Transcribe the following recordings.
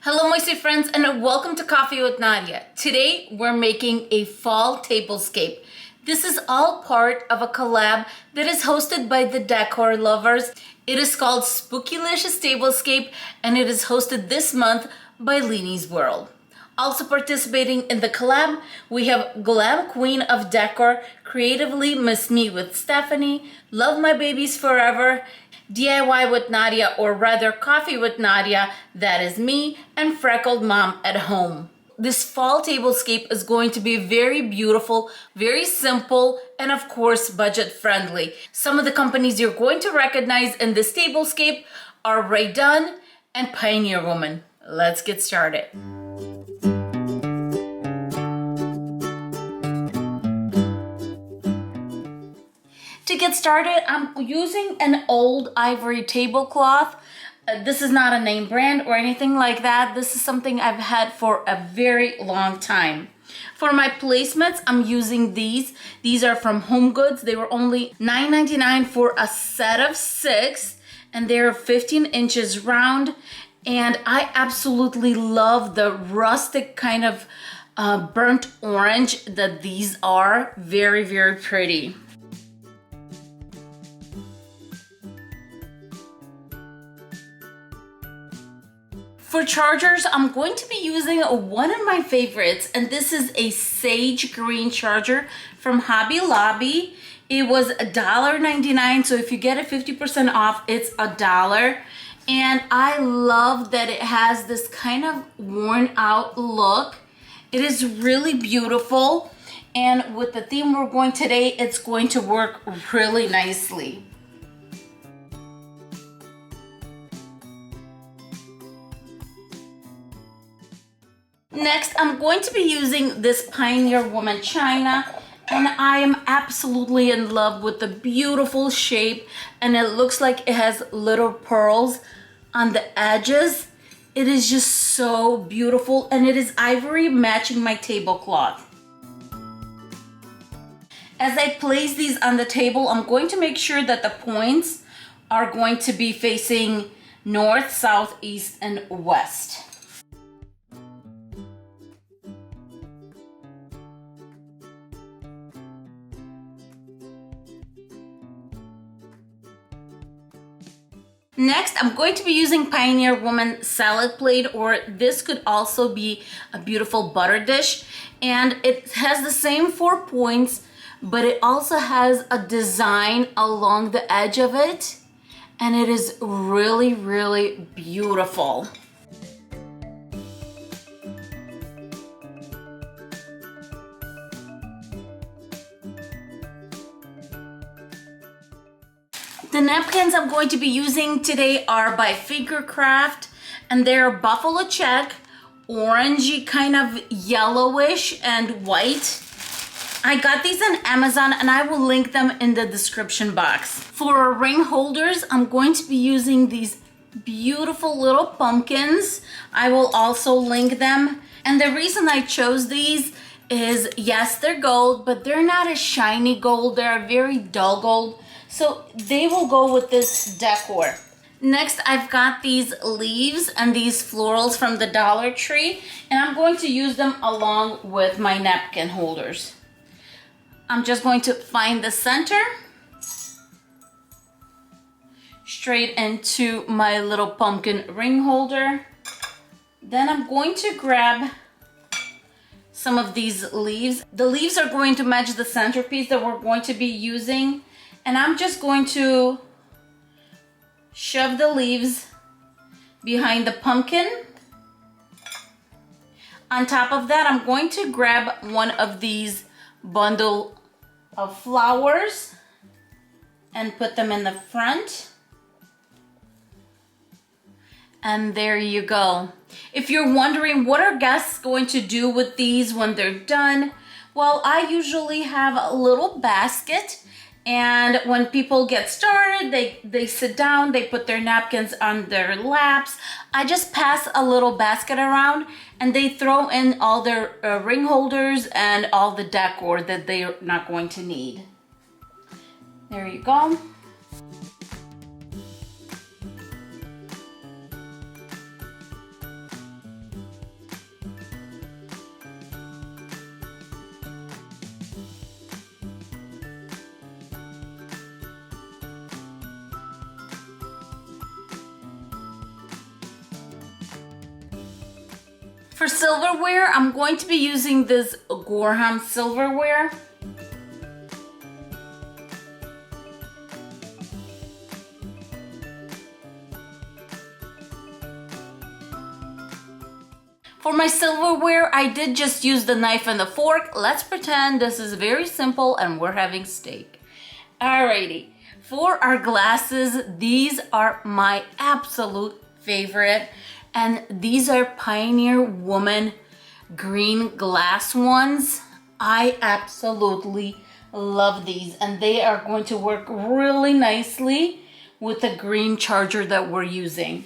Hello my sweet friends and welcome to Coffee with Nadia. Today we're making a fall tablescape. This is all part of a collab that is hosted by the Decor lovers. It is called Spookylicious Tablescape and it is hosted this month by Leanie's World. Also participating in the collab, we have Glam Queen of Decor, Creatively Miss Me with Stephanie, Love My Babies Forever, DIY with Nadia, or rather Coffee with Nadia, that is me, and Freckled Mom at Home. This fall tablescape is going to be very beautiful, very simple, and of course budget friendly. Some of the companies you're going to recognize in this tablescape are Rae Dunn and Pioneer Woman. Let's get started. To get started, I'm using an old ivory tablecloth. This is not a name brand or anything like that. This is something I've had for a very long time. For my placements, I'm using these. These are from Home Goods. They were only $9.99 for a set of 6, and they're 15 inches round. And I absolutely love the rustic kind of burnt orange that these are. Very, very pretty. For chargers, I'm going to be using one of my favorites, and this is a sage green charger from Hobby Lobby. It was $1.99, so if you get it 50% off, it's $1. And I love that it has this kind of worn out look. It is really beautiful, and with the theme we're going today, it's going to work really nicely. Next, I'm going to be using this Pioneer Woman china, and I am absolutely in love with the beautiful shape, and it looks like it has little pearls on the edges. It is just so beautiful, and it is ivory matching my tablecloth. As I place these on the table, I'm going to make sure that the points are going to be facing north, south, east, and west. Next, I'm going to be using Pioneer Woman salad plate, or this could also be a beautiful butter dish. And it has the same 4 points, but it also has a design along the edge of it. And it is really, really beautiful. The napkins I'm going to be using today are by Fingercraft, and they're buffalo check, orangey, kind of yellowish and white. I got these on Amazon and I will link them in the description box. For ring holders, I'm going to be using these beautiful little pumpkins. I will also link them. And the reason I chose these is, yes, they're gold, but they're not a shiny gold. They're a very dull gold. So they will go with this decor. Next, I've got these leaves and these florals from the Dollar Tree, and I'm going to use them along with my napkin holders. I'm just going to find the center, straight into my little pumpkin ring holder. Then I'm going to grab some of these leaves. The leaves are going to match the centerpiece that we're going to be using. And I'm just going to shove the leaves behind the pumpkin. On top of that, I'm going to grab one of these bundle of flowers and put them in the front. And there you go. If you're wondering what are guests going to do with these when they're done, well, I usually have a little basket. And when people get started, they sit down, they put their napkins on their laps. I just pass a little basket around and they throw in all their ring holders and all the decor that they're not going to need. There you go. For silverware, I'm going to be using this Gorham silverware. For my silverware, I did just use the knife and the fork. Let's pretend this is very simple and we're having steak. Alrighty, for our glasses, these are my absolute favorite. And these are Pioneer Woman green glass ones. I absolutely love these, and they are going to work really nicely with the green charger that we're using.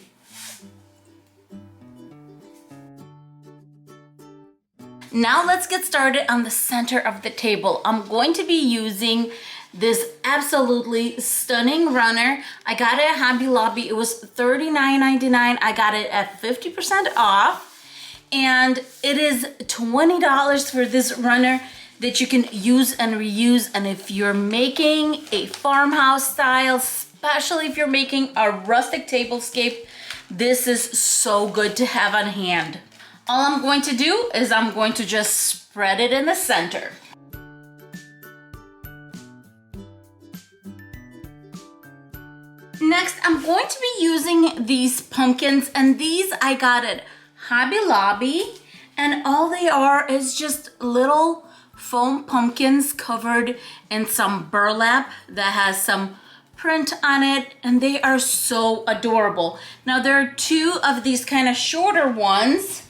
Now let's get started on the center of the table. I'm going to be using this absolutely stunning runner. I got it at Hobby Lobby. It was $39.99. I got it at 50% off. And it is $20 for this runner that you can use and reuse. And if you're making a farmhouse style, especially if you're making a rustic tablescape, this is so good to have on hand. All I'm going to do is I'm going to just spread it in the center. Next, I'm going to be using these pumpkins, and these I got at Hobby Lobby, and all they are is just little foam pumpkins covered in some burlap that has some print on it, and they are so adorable. Now there are two of these kind of shorter ones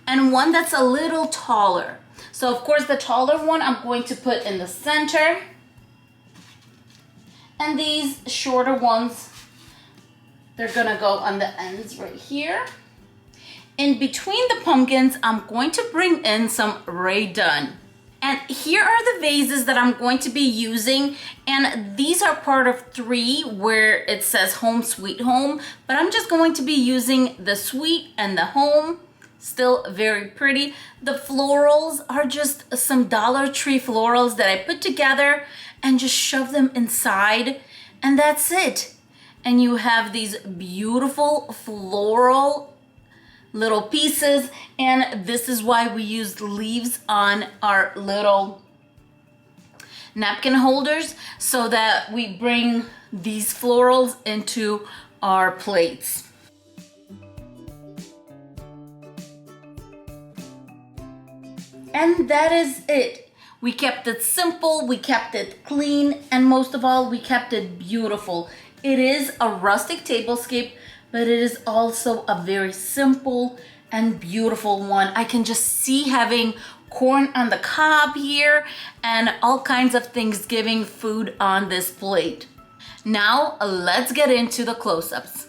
and one that's a little taller. So of course the taller one I'm going to put in the center, and these shorter ones, they're gonna go on the ends right here. In between the pumpkins, I'm going to bring in some Ray Dunn. And here are the vases that I'm going to be using, and these are part of 3 where it says Home Sweet Home, but I'm just going to be using the sweet and the home. Still very pretty. The florals are just some Dollar Tree florals that I put together and just shove them inside, and that's it. And you have these beautiful floral little pieces, and this is why we used leaves on our little napkin holders, so that we bring these florals into our plates. And that is it. We kept it simple, we kept it clean, and most of all, we kept it beautiful. It is a rustic tablescape, but it is also a very simple and beautiful one. I can just see having corn on the cob here and all kinds of Thanksgiving food on this plate. Now, let's get into the close-ups.